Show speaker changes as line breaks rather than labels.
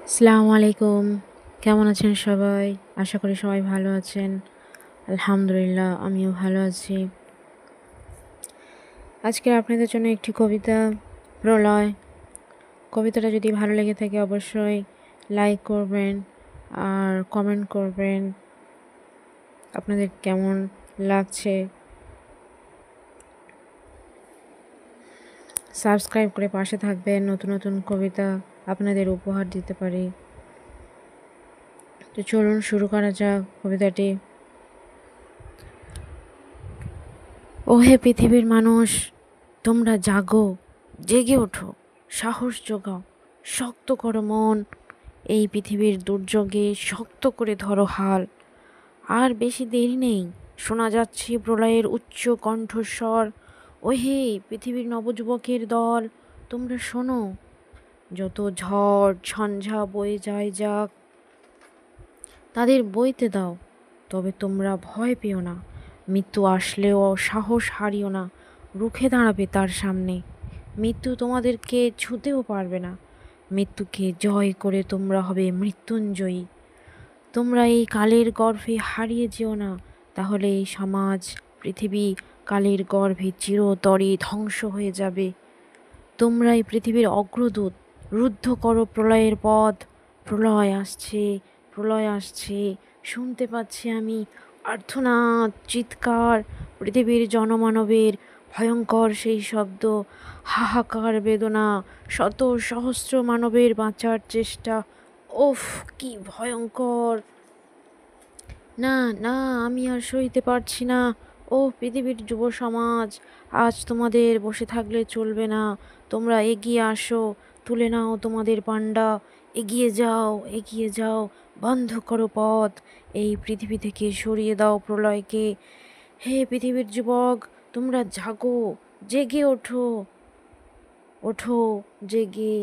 আসসালামু আলাইকুম। কেমন আছেন সবাই? আশা করি সবাই ভালো আছেন। আলহামদুলিল্লাহ আমিও ভালো আছি। আজকে আপনাদের জন্য একটি কবিতা, প্রলয়। কবিতাটা যদি ভালো লেগে থাকে অবশ্যই লাইক করবেন আর কমেন্ট করবেন আপনাদের কেমন লাগছে। সাবস্ক্রাইব করে পাশে থাকবেন, নতুন নতুন কবিতা আপনাদের উপহার দিতে পারি। তো চলুন শুরু করা যাক কবিতাটি। ওহে পৃথিবীর মানুষ, তোমরা জাগো, জেগে ওঠো, সাহস জোগাও, শক্ত করো মন। এই পৃথিবীর দুর্যোগে শক্ত করে ধরো হাল। আর বেশি দেরি নেই, শোনা যাচ্ছে প্রলয়ের উচ্চ কণ্ঠস্বর। ওহে পৃথিবীর নবযুবকের দল, তোমরা শোনো, যত ঝড় ঝঞ্ঝা বয়ে যায় যাক, তাদের বইতে দাও, তবে তোমরা ভয় পেও না। মৃত্যু আসলেও সাহস হারিও না, রুখে দাঁড়াবে তার সামনে। মৃত্যু তোমাদেরকে ছুঁতেও পারবে না। মৃত্যুকে জয় করে তোমরা হবে মৃত্যুঞ্জয়ী। তোমরা এই কালের গর্ভে হারিয়ে যেও না, তাহলে এই সমাজ, পৃথিবী কালের গর্ভে চিরতরে ধ্বংস হয়ে যাবে। তোমরা এই পৃথিবীর অগ্রদূত, রুদ্ধ করো প্রলয়ের পথ। প্রলয় আসছে, প্রলয় আসছে, শুনতে পাচ্ছি আমি আর্তনাদ, চিৎকার, পৃথিবীর জনমানবের ভয়ঙ্কর সেই শব্দ, হাহাকার বেদনা, শত সহস্র মানবের বাঁচার চেষ্টা। ওফ, কি ভয়ঙ্কর! না, না, আমি আর সইতে পারছি না। ও পৃথিবীর যুব সমাজ, আজ তোমাদের বসে থাকলে চলবে না। তোমরা এগিয়ে আসো, তুলে নাও তোমাদের পাণ্ডা। এগিয়ে যাও, এগিয়ে যাও, বন্ধ করো পথ। এই পৃথিবী থেকে সরিয়ে দাও প্রলয়কে। হে পৃথিবীর যুবক, তোমরা জাগো, জেগে ওঠো, ওঠো, জেগে।